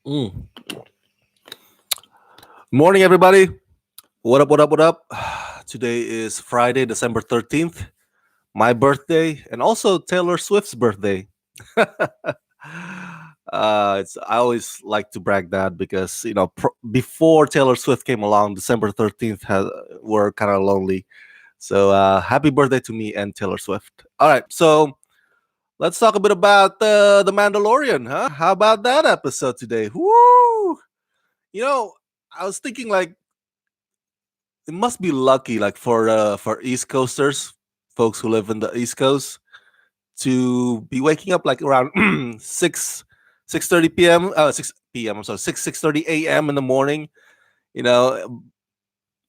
Mm. Morning, everybody. What up, what up, what up? Today is Friday, December 13th, my birthday, and also Taylor Swift's birthday. I always like to brag that because, before Taylor Swift came along, December 13th were kind of lonely. So happy birthday to me and Taylor Swift. All right, so let's talk a bit about the Mandalorian, huh? How about that episode today? Woo! You know, I was thinking like it must be lucky, like for East Coasters, folks who live in the East Coast, to be waking up like around 6:30 p.m. 6 p.m. I'm sorry, 6:30 a.m. in the morning. You know,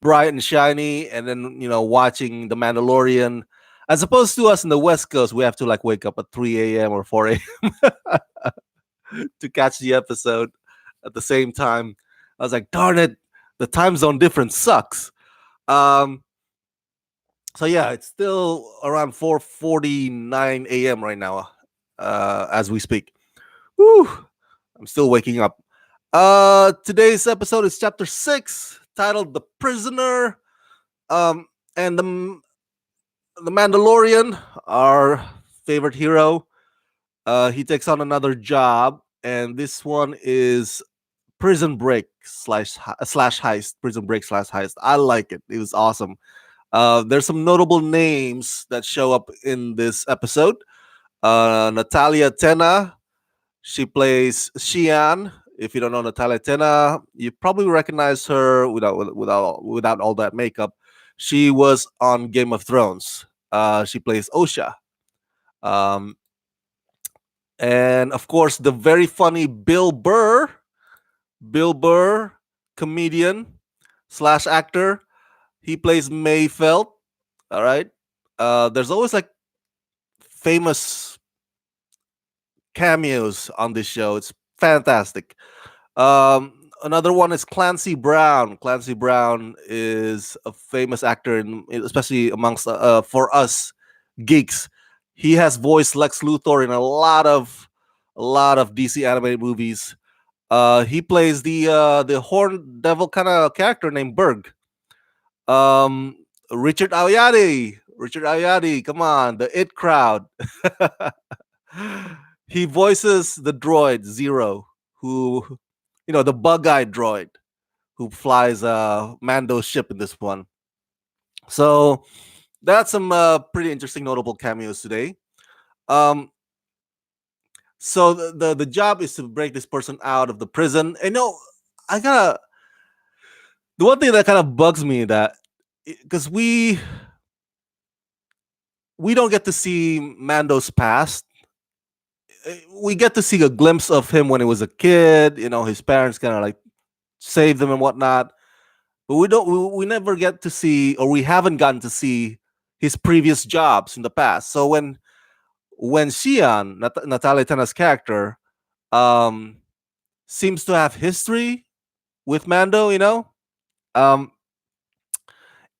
bright and shiny, and then watching the Mandalorian. As opposed to us in the West Coast, we have to like wake up at 3 a.m. or 4 a.m. to catch the episode at the same time. I was like, darn it, the time zone difference sucks. Um, So yeah, it's still around 4:49 a.m. right now, as we speak. Whew, I'm still waking up. Today's episode is chapter 6, titled "The Prisoner." Um, and the Mandalorian, our favorite hero, he takes on another job, and this one is prison break slash heist. Prison break slash heist. I like it. It was awesome. There's some notable names that show up in this episode. Natalia Tena, she plays Xian. If you don't know Natalia Tena, you probably recognize her without all that makeup. She was on Game of Thrones. She plays Osha. Um, and of course, the very funny Bill Burr, comedian slash actor. He plays Mayfeld. All right. There's always like famous cameos on this show. It's fantastic. Another one is Clancy Brown. Clancy Brown is a famous actor, especially amongst for us geeks. He has voiced Lex Luthor in a lot of DC animated movies. He plays the horn devil kind of character named Berg. Um, Richard Ayoade. Richard Ayoade, come on, the It Crowd. He voices the droid Zero, who, the bug-eyed droid who flies Mando's ship in this one. So that's some pretty interesting, notable cameos today. Um, so the job is to break this person out of the prison. And I gotta the one thing that kind of bugs me that because we don't get to see Mando's past. We get to see a glimpse of him when he was a kid. His parents kind of like saved him and whatnot. But we never get to see, or we haven't gotten to see his previous jobs in the past. So when Xian, Natalia Tena's character, um, seems to have history with Mando, um,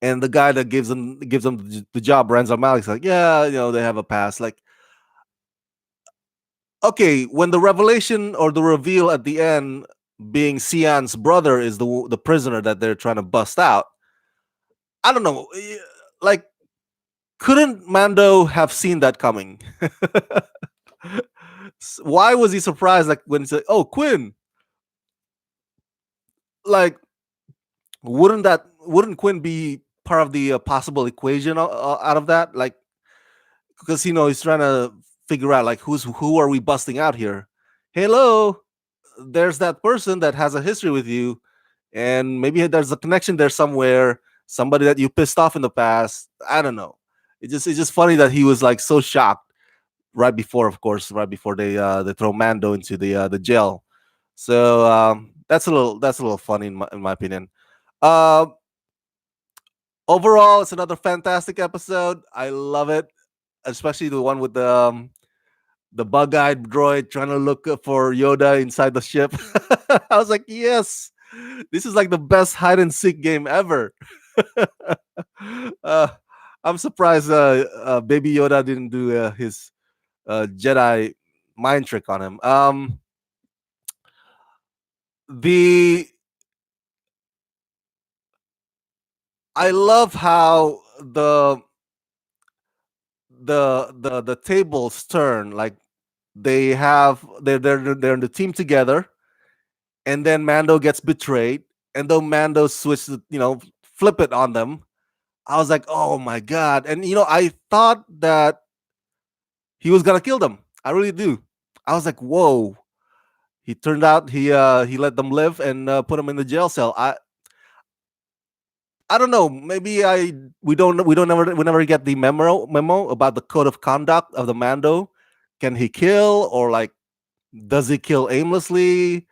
and the guy that gives him the job, Renzo Malik's like, yeah, they have a past. Like, okay, when the revelation or the reveal at the end being Xian's brother is the prisoner that they're trying to bust out, I don't know, like, couldn't Mando have seen that coming? Why was he surprised? Like when he said, "Oh, Quinn," like wouldn't Quinn be part of the possible equation out of that? Like because he's trying to figure out like who are we busting out here? Hello, there's that person that has a history with you, and maybe there's a connection there somewhere. Somebody that you pissed off in the past. I don't know. It's just funny that he was like so shocked right before, of course, right before they throw Mando into the jail. So that's a little funny in my opinion. Uh, Overall, it's another fantastic episode. I love it, especially the one with the bug-eyed droid trying to look for Yoda inside the ship. I was like, yes, this is like the best hide and seek game ever. uh, I'm surprised Baby Yoda didn't do his Jedi mind trick on him. the I love how the tables turn. Like they're in the team together, and then Mando gets betrayed, and then Mando switches, flip it on them. I was like, oh my god! And I thought that he was gonna kill them. I really do. I was like, whoa. He turned out he let them live and put them in the jail cell. I don't know. Maybe we never get the memo about the code of conduct of the Mando. Can he kill, or like does he kill aimlessly?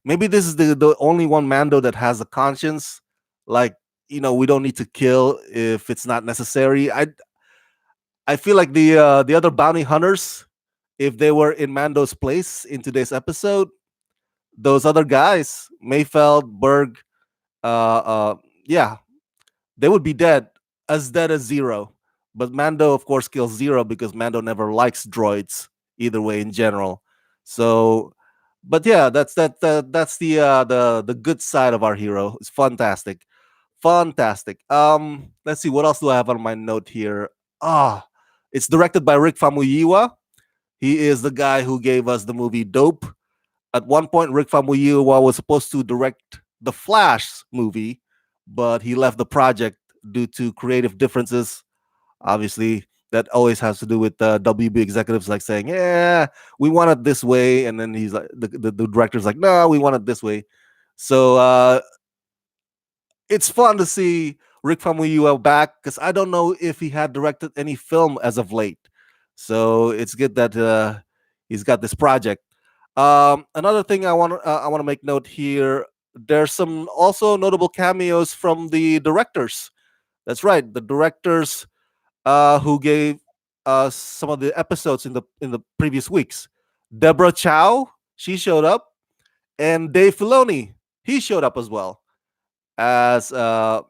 Maybe this is the only one Mando that has a conscience. Like, we don't need to kill if it's not necessary. I feel like the other bounty hunters, if they were in Mando's place in today's episode, those other guys, Mayfeld, Berg, yeah, they would be dead as Zero. But Mando, of course, kills Zero because Mando never likes droids either way in general. So, but yeah, that's the good side of our hero. It's fantastic, fantastic. Let's see what else do I have on my note here. Ah, it's directed by Rick Famuyiwa. He is the guy who gave us the movie Dope. At one point, Rick Famuyiwa was supposed to direct the Flash movie, but he left the project due to creative differences. Obviously, that always has to do with WB executives like saying, "Yeah, we want it this way," and then he's like, the director's like, "No, we want it this way." So it's fun to see Rick Famuyiwa back because I don't know if he had directed any film as of late. So it's good that he's got this project. Another thing I want to make note here. There's some also notable cameos from the directors. That's right, the directors who gave some of the episodes in the previous weeks. Deborah Chow, she showed up, and Dave Filoni, he showed up as well as the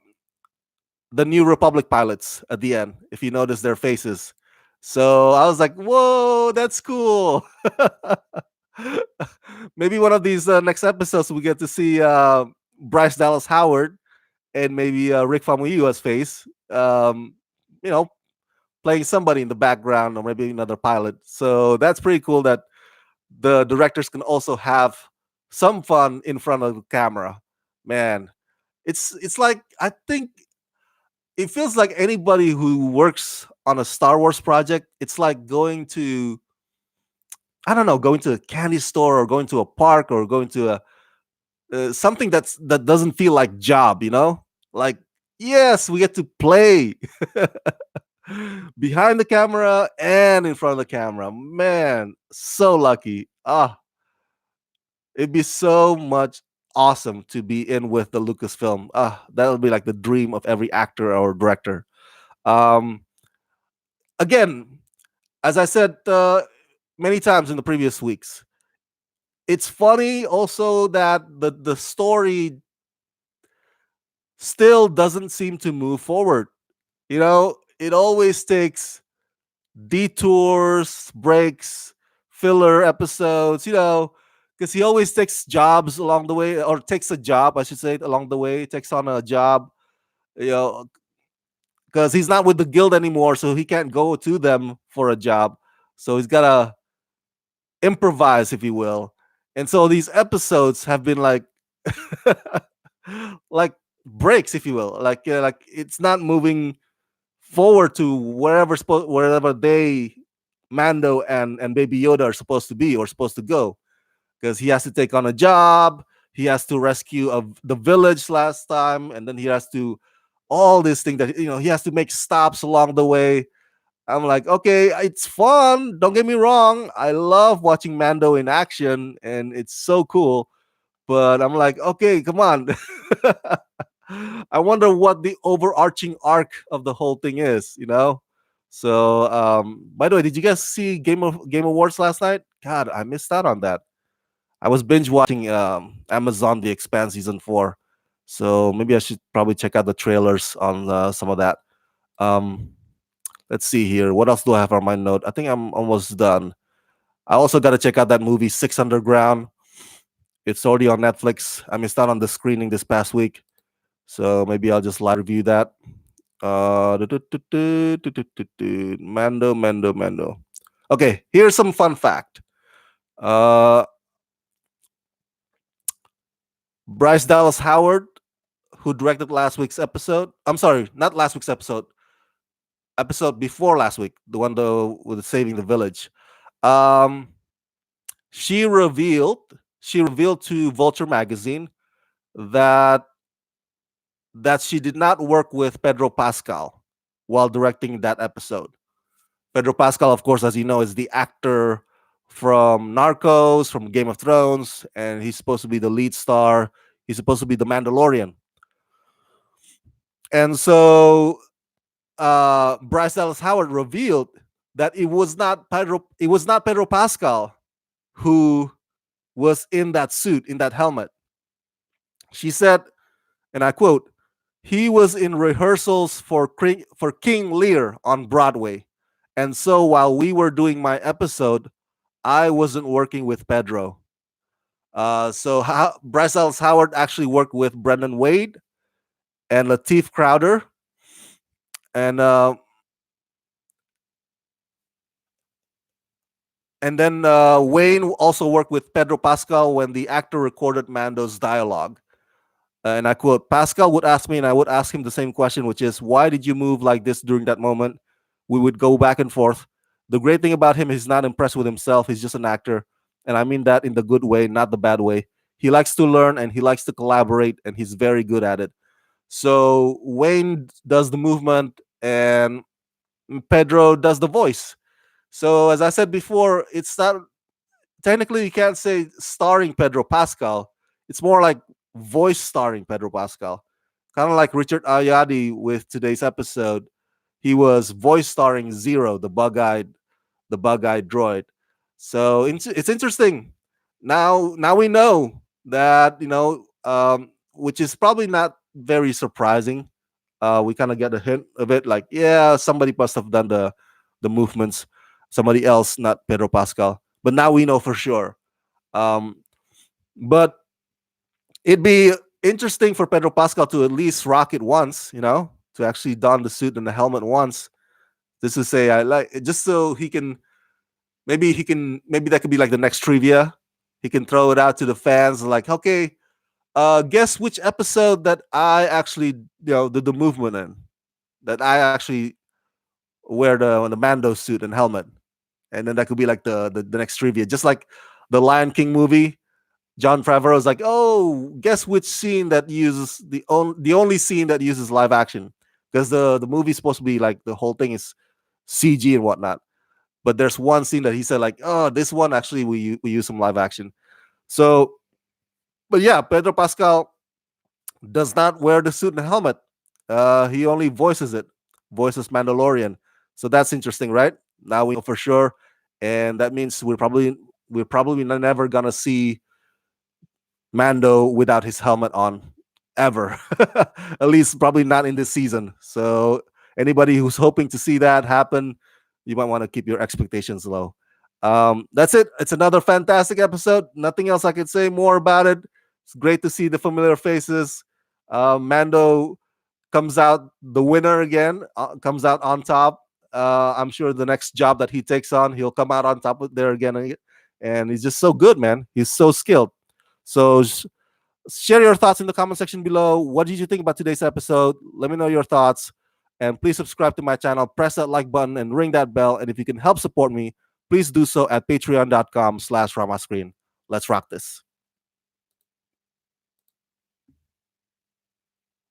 New Republic pilots at the end. If you notice their faces, so I was like, "Whoa, that's cool." Maybe one of these next episodes we get to see Bryce Dallas Howard and maybe Rick Famuyiwa's face. You know, playing somebody in the background or maybe another pilot. So that's pretty cool that the directors can also have some fun in front of the camera. Man, it's like I think it feels like anybody who works on a Star Wars project, it's like going to I don't know, going to a candy store or going to a park or going to a something that doesn't feel like job, Like yes, we get to play behind the camera and in front of the camera. Man, so lucky. It'd be so much awesome to be in with the Lucasfilm. That would be like the dream of every actor or director. Um, Again, as I said many times in the previous weeks, it's funny also that the story still doesn't seem to move forward. It always takes detours, breaks, filler episodes, because he always takes jobs along the way, or takes a job, I should say, along the way, takes on a job, you know, because he's not with the guild anymore, so he can't go to them for a job. So he's got to improvise, if you will. And so these episodes have been like breaks, if you will. Like it's not moving forward to wherever they Mando and Baby Yoda are supposed to be or supposed to go, because he has to take on a job. He has to rescue the village last time, and then he has to all these things that he has to make stops along the way. I'm like, okay, it's fun. Don't get me wrong. I love watching Mando in action, and it's so cool. But I'm like, okay, come on. I wonder what the overarching arc of the whole thing is. So, by the way, did you guys see Game Awards last night? God, I missed out on that. I was binge watching Amazon The Expanse season 4, so maybe I should probably check out the trailers on some of that. Um, let's see here. What else do I have on my note? I think I'm almost done. I also got to check out that movie Six Underground. It's already on Netflix. I missed out on the screening this past week, so maybe I'll just live review that. Mando, Mando, Mando. Okay, here's some fun fact. Uh, Bryce Dallas Howard, who directed last week's episode. I'm sorry, not last week's episode. Episode before last week, the one with saving the village. Um, she revealed to Vulture magazine that she did not work with Pedro Pascal while directing that episode. Pedro Pascal, of course, as you know, is the actor from Narcos, from Game of Thrones, and he's supposed to be the lead star. He's supposed to be the Mandalorian. And so Bryce Dallas Howard revealed that it was not Pedro Pascal who was in that suit, in that helmet. She said, and I quote, "He was in rehearsals for King Lear on Broadway. And so while we were doing my episode, I wasn't working with Pedro." Bryce Dallas Howard actually worked with Brendan Wade and Lateef Crowder. And then Wayne also worked with Pedro Pascal when the actor recorded Mando's dialogue. And I quote, "Pascal would ask me, and I would ask him the same question, which is, why did you move like this during that moment?" We would go back and forth. The great thing about him, he's not impressed with himself. He's just an actor. And I mean that in the good way, not the bad way. He likes to learn and he likes to collaborate, and he's very good at it. So Wayne does the movement and Pedro does the voice. So as I said before, it's not technically you can't say starring Pedro Pascal. It's more like voice starring Pedro Pascal. Kind of like Richard Ayadi with today's episode. He was voice starring Zero, the bug-eyed droid. So it's interesting. Now we know that, which is probably not very surprising. We kind of get a hint of it, like, yeah, somebody must have done the movements, somebody else, not Pedro Pascal. But now we know for sure. Um, but it'd be interesting for Pedro Pascal to at least rock it once, to actually don the suit and the helmet once, just to say I like it, just so maybe that could be like the next trivia. He can throw it out to the fans, like, okay, guess which episode that I actually did the movement in, that I actually wear the Mando suit and helmet, and then that could be like the next trivia, just like the Lion King movie. John Favreau is like, oh, guess which scene that uses the only scene that uses live action, because the movie's supposed to be like the whole thing is CG and whatnot. But there's one scene that he said like, oh, this one actually we use some live action. So, but yeah, Pedro Pascal does not wear the suit and helmet. He only voices Mandalorian. So that's interesting, right? Now we know for sure, and that means we're probably never gonna see Mando without his helmet on ever. At least probably not in this season. So anybody who's hoping to see that happen, you might want to keep your expectations low. That's it. It's another fantastic episode. Nothing else I can say more about it. It's great to see the familiar faces. Mando comes out the winner again, comes out on top. I'm sure the next job that he takes on, he'll come out on top of there again. And he's just so good, man. He's so skilled. So share your thoughts in the comment section below. What did you think about today's episode? Let me know your thoughts. And please subscribe to my channel, press that like button, and ring that bell. And if you can help support me, please do so at patreon.com/ramascreen. Let's rock this.